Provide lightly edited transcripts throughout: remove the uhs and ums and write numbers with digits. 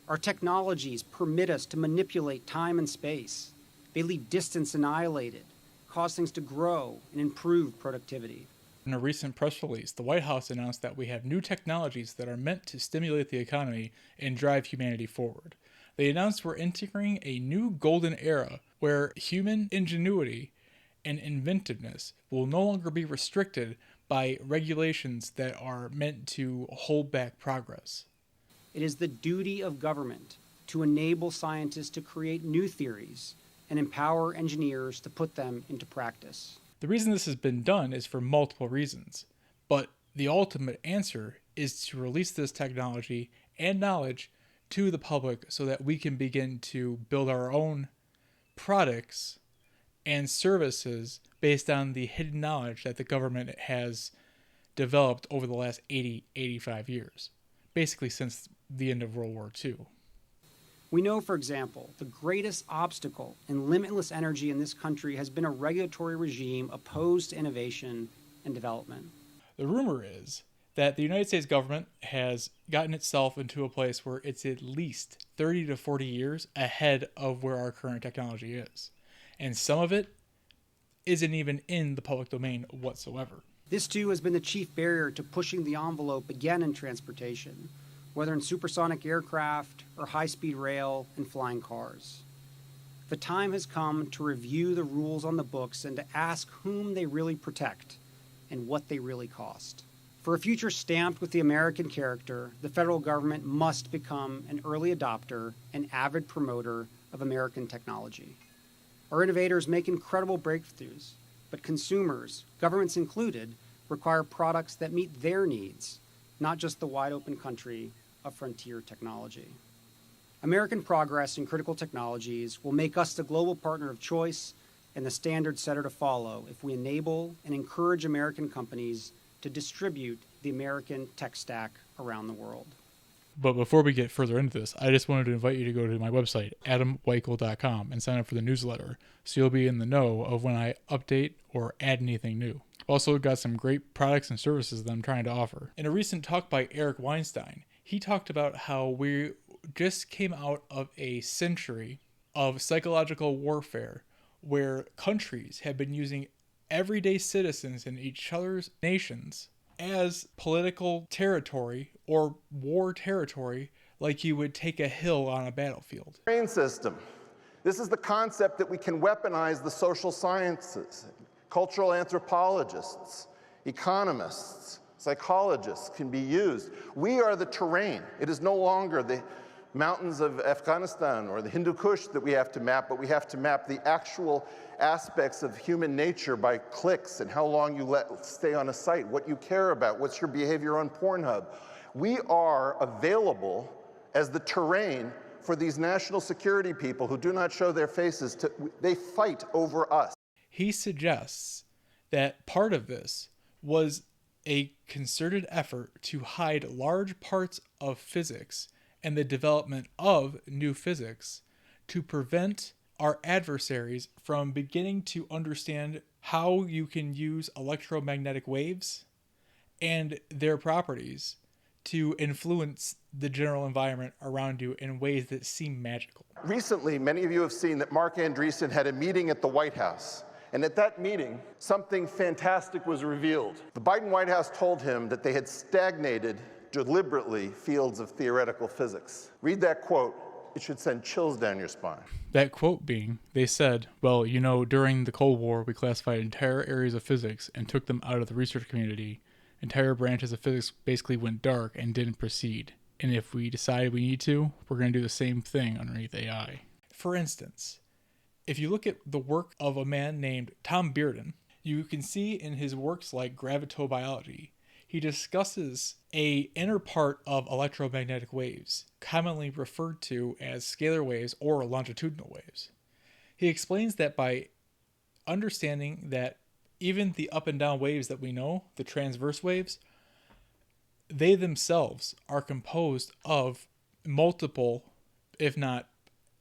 Our technologies permit us to manipulate time and space. They leave distance annihilated, cause things to grow, and improve productivity. In a recent press release, the White House announced that we have new technologies that are meant to stimulate the economy and drive humanity forward. They announced we're entering a new golden era where human ingenuity and inventiveness will no longer be restricted by regulations that are meant to hold back progress. It is the duty of government to enable scientists to create new theories and empower engineers to put them into practice. The reason this has been done is for multiple reasons, but the ultimate answer is to release this technology and knowledge to the public so that we can begin to build our own products and services based on the hidden knowledge that the government has developed over the last 85 years, basically since the end of World War II. We know, for example, the greatest obstacle in limitless energy in this country has been a regulatory regime opposed to innovation and development. The rumor is that the United States government has gotten itself into a place where it's at least 30 to 40 years ahead of where our current technology is. And some of it isn't even in the public domain whatsoever. This, too, has been the chief barrier to pushing the envelope again in transportation, whether in supersonic aircraft or high-speed rail and flying cars. The time has come to review the rules on the books and to ask whom they really protect and what they really cost. For a future stamped with the American character, the federal government must become an early adopter and avid promoter of American technology. Our innovators make incredible breakthroughs, but consumers, governments included, require products that meet their needs, not just the wide-open country of frontier technology. American progress in critical technologies will make us the global partner of choice and the standard setter to follow if we enable and encourage American companies to distribute the American tech stack around the world. But before we get further into this, I just wanted to invite you to go to my website, adamweichel.com, and sign up for the newsletter so you'll be in the know of when I update or add anything new. Also got some great products and services that I'm trying to offer. In a recent talk by Eric Weinstein, he talked about how we just came out of a century of psychological warfare where countries have been using everyday citizens in each other's nations as political territory or war territory, like you would take a hill on a battlefield. Brain system. This is the concept that we can weaponize the social sciences. Cultural anthropologists, economists, psychologists can be used. We are the terrain. It is no longer the mountains of Afghanistan or the Hindu Kush that we have to map, but we have to map the actual aspects of human nature by clicks and how long you stay on a site, what you care about, what's your behavior on Pornhub. We are available as the terrain for these national security people who do not show their faces. They fight over us. He suggests that part of this was a concerted effort to hide large parts of physics and the development of new physics to prevent our adversaries from beginning to understand how you can use electromagnetic waves and their properties to influence the general environment around you in ways that seem magical. Recently, many of you have seen that Mark Andreessen had a meeting at the White House. And at that meeting, something fantastic was revealed. The Biden White House told him that they had stagnated deliberately fields of theoretical physics. Read that quote. It should send chills down your spine. That quote being, they said, well, you know, during the Cold War, we classified entire areas of physics and took them out of the research community. Entire branches of physics basically went dark and didn't proceed. And if we decide we need to, we're going to do the same thing underneath AI. For instance, if you look at the work of a man named Tom Bearden, you can see in his works like gravitobiology, he discusses an inner part of electromagnetic waves, commonly referred to as scalar waves or longitudinal waves. He explains that by understanding that even the up and down waves that we know, the transverse waves, they themselves are composed of multiple, if not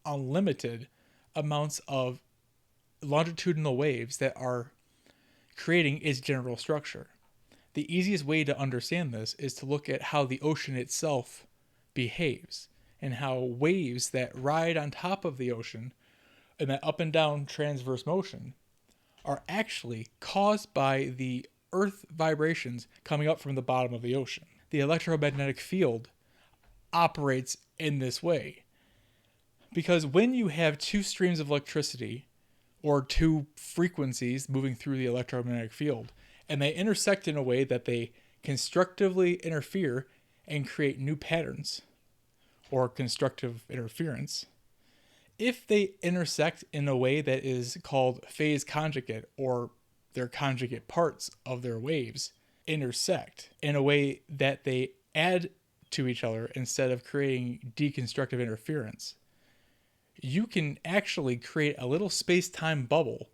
unlimited, amounts of longitudinal waves that are creating its general structure. The easiest way to understand this is to look at how the ocean itself behaves. and how waves that ride on top of the ocean and that up and down transverse motion are actually caused by the earth vibrations coming up from the bottom of the ocean. The electromagnetic field operates in this way because when you have two streams of electricity or two frequencies moving through the electromagnetic field and they intersect in a way that they constructively interfere and create new patterns or constructive interference, if they intersect in a way that is called phase conjugate, or their conjugate parts of their waves intersect in a way that they add to each other instead of creating deconstructive interference, you can actually create a little space-time bubble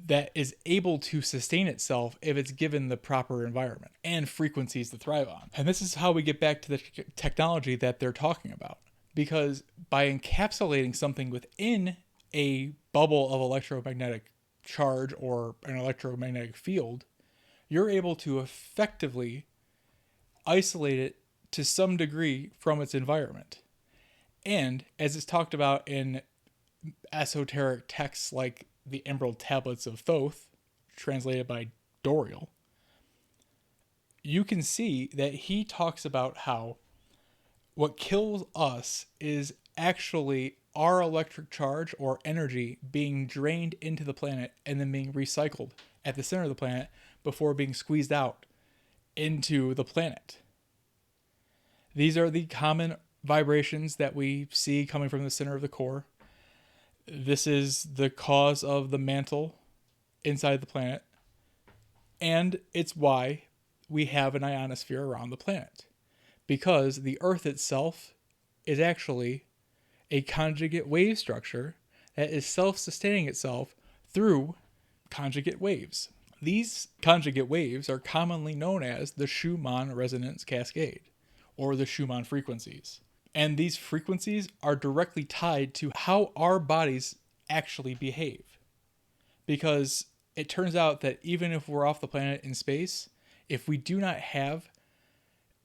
that is able to sustain itself if it's given the proper environment and frequencies to thrive on. And this is how we get back to the technology that they're talking about. Because by encapsulating something within a bubble of electromagnetic charge or an electromagnetic field, you're able to effectively isolate it to some degree from its environment. And as it's talked about in esoteric texts like the Emerald Tablets of Thoth, translated by Doriel, you can see that he talks about how what kills us is actually our electric charge or energy being drained into the planet and then being recycled at the center of the planet before being squeezed out into the planet. These are the common vibrations that we see coming from the center of the core. This is the cause of the mantle inside the planet, and it's why we have an ionosphere around the planet, because the Earth itself is actually a conjugate wave structure that is self-sustaining itself through conjugate waves. These conjugate waves are commonly known as the Schumann resonance cascade, or the Schumann frequencies. And these frequencies are directly tied to how our bodies actually behave. Because it turns out that even if we're off the planet in space, if we do not have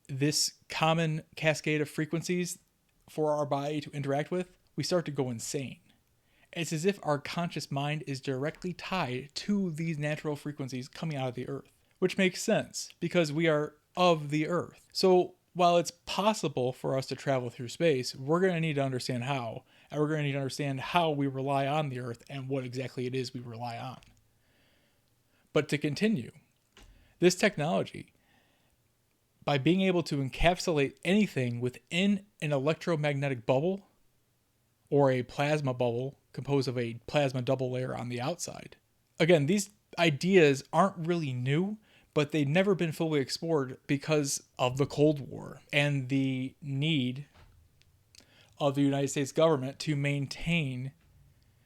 this common cascade of frequencies for our body to interact with, we start to go insane. It's as if our conscious mind is directly tied to these natural frequencies coming out of the Earth, which makes sense because we are of the Earth. So while it's possible for us to travel through space, we're going to need to understand how, and we're going to need to understand how we rely on the Earth and what exactly it is we rely on. But to continue, this technology, by being able to encapsulate anything within an electromagnetic bubble or a plasma bubble composed of a plasma double layer on the outside. Again, these ideas aren't really new, but they've never been fully explored because of the Cold War and the need of the United States government to maintain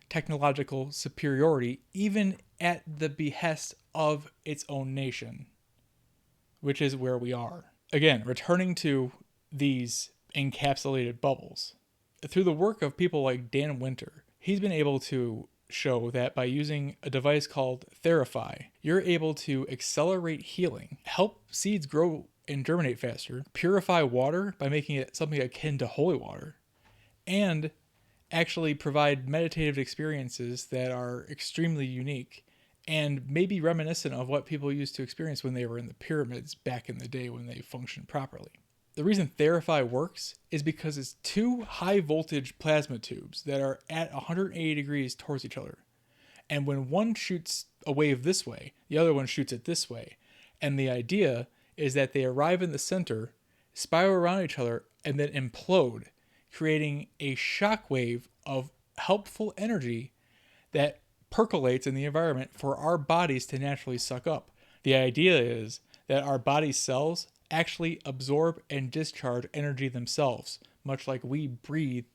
technological superiority, even at the behest of its own nation, which is where we are. Again, returning to these encapsulated bubbles. Through the work of people like Dan Winter, he's been able to show that by using a device called Therify, you're able to accelerate healing, help seeds grow and germinate faster, purify water by making it something akin to holy water, and actually provide meditative experiences that are extremely unique and maybe reminiscent of what people used to experience when they were in the pyramids back in the day when they functioned properly. The reason Therify works is because it's two high voltage plasma tubes that are at 180 degrees towards each other. And when one shoots a wave this way, the other one shoots it this way. And the idea is that they arrive in the center, spiral around each other, and then implode, creating a shock wave of helpful energy that percolates in the environment for our bodies to naturally suck up. The idea is that our body cells actually absorb and discharge energy themselves, much like we breathe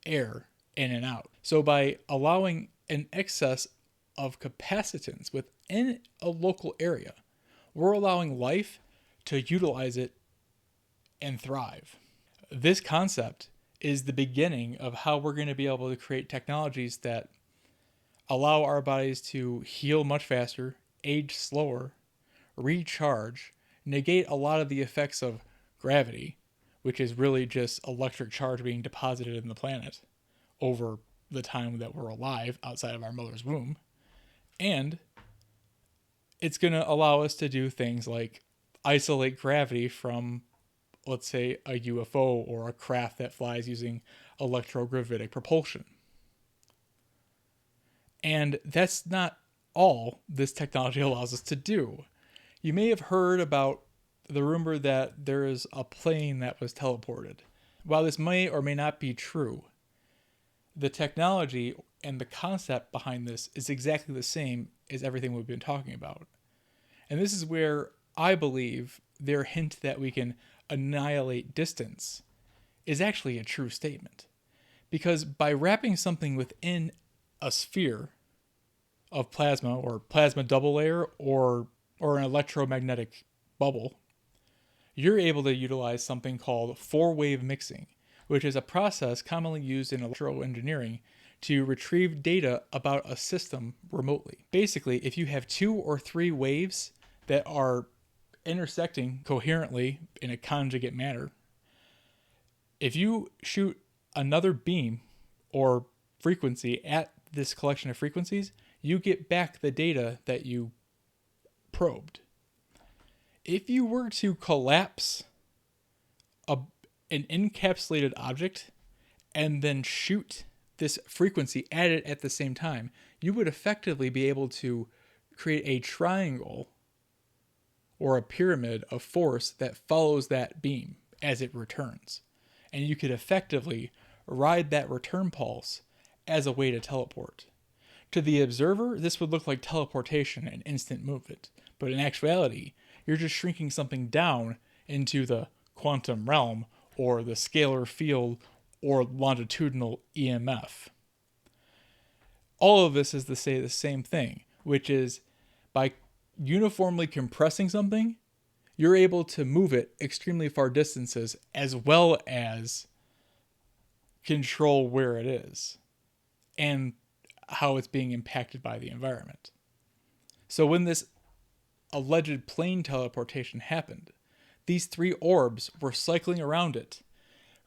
air in and out. So by allowing an excess of capacitance within a local area, we're allowing life to utilize it and thrive. This concept is the beginning of how we're going to be able to create technologies that allow our bodies to heal much faster, age slower, recharge, negate a lot of the effects of gravity, which is really just electric charge being deposited in the planet over the time that we're alive outside of our mother's womb. And it's going to allow us to do things like isolate gravity from, let's say, a UFO or a craft that flies using electrogravitic propulsion. And that's not all this technology allows us to do. You may have heard about the rumor that there is a plane that was teleported. While this may or may not be true, the technology and the concept behind this is exactly the same as everything we've been talking about. And this is where I believe their hint that we can annihilate distance is actually a true statement. Because by wrapping something within a sphere of plasma or plasma double layer or an electromagnetic bubble, you're able to utilize something called four-wave mixing, which is a process commonly used in electroengineering to retrieve data about a system remotely. Basically, if you have 2 or 3 waves that are intersecting coherently in a conjugate manner, if you shoot another beam or frequency at this collection of frequencies, you get back the data that you probed. If you were to collapse an encapsulated object and then shoot this frequency at it at the same time, you would effectively be able to create a triangle or a pyramid of force that follows that beam as it returns. And you could effectively ride that return pulse as a way to teleport. To the observer, this would look like teleportation and instant movement. But in actuality, you're just shrinking something down into the quantum realm or the scalar field or longitudinal EMF. All of this is to say the same thing, which is by uniformly compressing something, you're able to move it extremely far distances as well as control where it is and how it's being impacted by the environment. So when this alleged plane teleportation happened, these 3 orbs were cycling around it,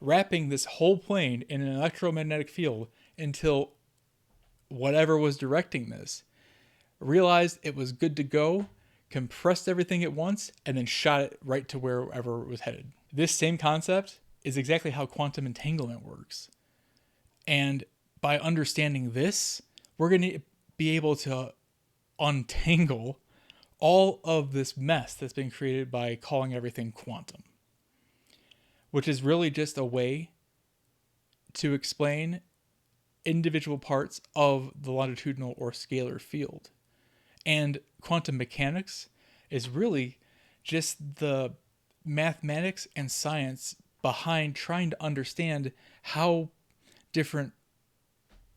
wrapping this whole plane in an electromagnetic field until whatever was directing this realized it was good to go, compressed everything at once, and then shot it right to wherever it was headed. This same concept is exactly how quantum entanglement works. And by understanding this, we're going to be able to untangle all of this mess that's been created by calling everything quantum, which is really just a way to explain individual parts of the longitudinal or scalar field. And quantum mechanics is really just the mathematics and science behind trying to understand how different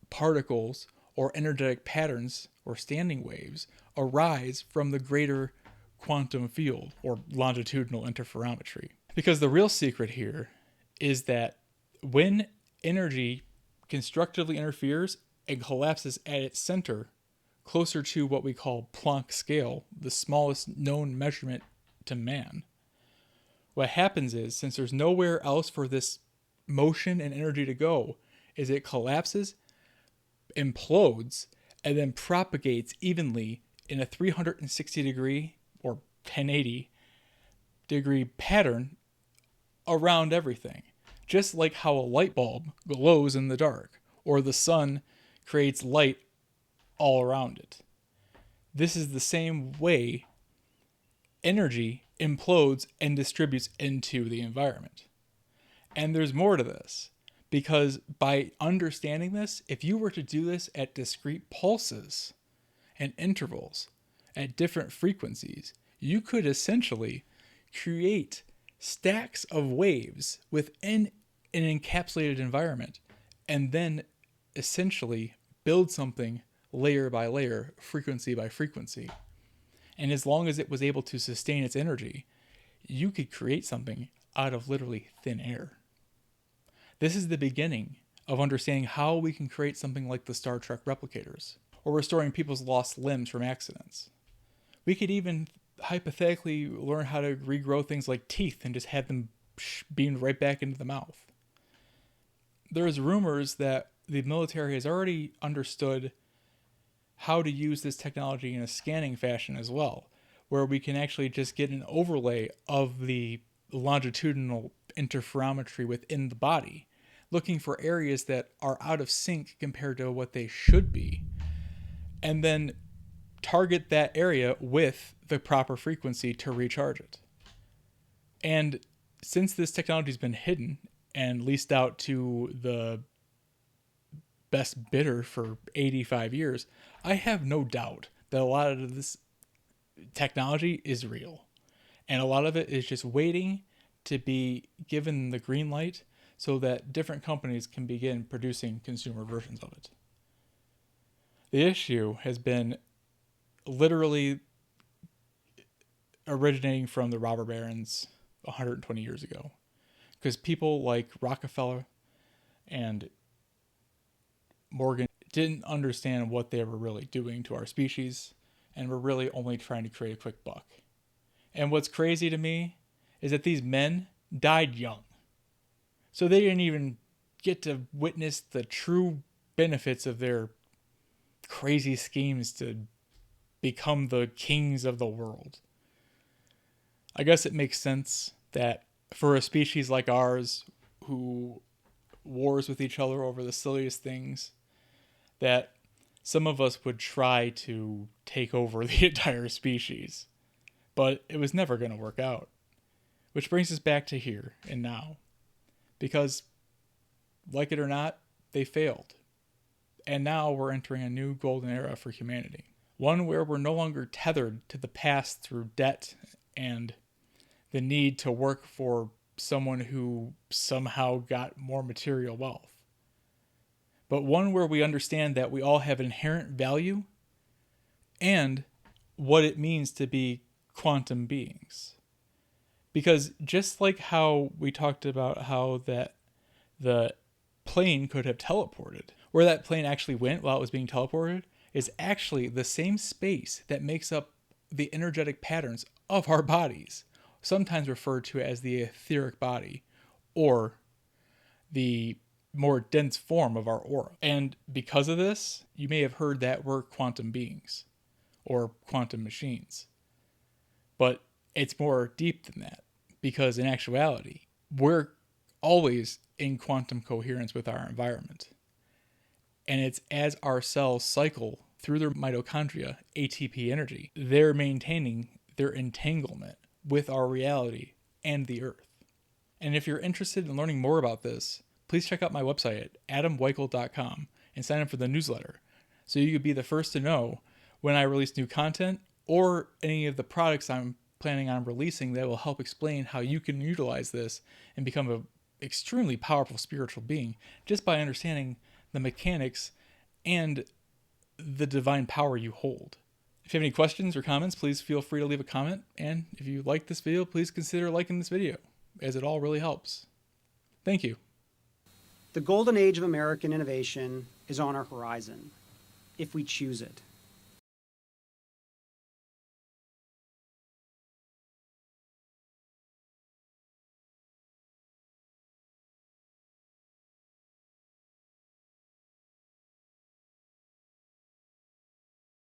particles or energetic patterns or standing waves arise from the greater quantum field or longitudinal interferometry. Because the real secret here is that when energy constructively interferes and collapses at its center, closer to what we call Planck scale, the smallest known measurement to man, what happens is, since there's nowhere else for this motion and energy to go, is it collapses, implodes, and then propagates evenly in a 360 degree or 1080 degree pattern around everything. Just like how a light bulb glows in the dark, or the sun creates light all around it. This is the same way energy implodes and distributes into the environment. And there's more to this, because by understanding this, if you were to do this at discrete pulses and intervals at different frequencies, you could essentially create stacks of waves within an encapsulated environment and then essentially build something layer by layer, frequency by frequency. And as long as it was able to sustain its energy, you could create something out of literally thin air. This is the beginning of understanding how we can create something like the Star Trek replicators, or restoring people's lost limbs from accidents. We could even hypothetically learn how to regrow things like teeth and just have them beamed right back into the mouth. There's rumors that the military has already understood how to use this technology in a scanning fashion as well, where we can actually just get an overlay of the longitudinal interferometry within the body, looking for areas that are out of sync compared to what they should be, and then target that area with the proper frequency to recharge it. And since this technology has been hidden and leased out to the best bidder for 85 years, I have no doubt that a lot of this technology is real. And a lot of it is just waiting to be given the green light so that different companies can begin producing consumer versions of it. The issue has been literally originating from the robber barons 120 years ago. Because people like Rockefeller and Morgan didn't understand what they were really doing to our species and were really only trying to create a quick buck. And what's crazy to me is that these men died young. So they didn't even get to witness the true benefits of their crazy schemes to become the kings of the world. I guess it makes sense that for a species like ours, who wars with each other over the silliest things, that some of us would try to take over the entire species. But it was never going to work out. Which brings us back to here and now. Because, like it or not, they failed. And now we're entering a new golden era for humanity. One where we're no longer tethered to the past through debt and the need to work for someone who somehow got more material wealth. But one where we understand that we all have inherent value and what it means to be quantum beings. Because just like how we talked about how that the plane could have teleported, where that plane actually went while it was being teleported is actually the same space that makes up the energetic patterns of our bodies, sometimes referred to as the etheric body, or the more dense form of our aura. And because of this, you may have heard that we're quantum beings, or quantum machines. But it's more deep than that, because in actuality, we're always in quantum coherence with our environment. And it's as our cells cycle through their mitochondria, ATP energy, they're maintaining their entanglement with our reality and the earth. And if you're interested in learning more about this, please check out my website at adamweichel.com and sign up for the newsletter so you could be the first to know when I release new content or any of the products I'm planning on releasing that will help explain how you can utilize this and become an extremely powerful spiritual being just by understanding the mechanics and the divine power you hold. If you have any questions or comments, please feel free to leave a comment. And if you like this video, please consider liking this video, as it all really helps. Thank you. The golden age of American innovation is on our horizon, if we choose it.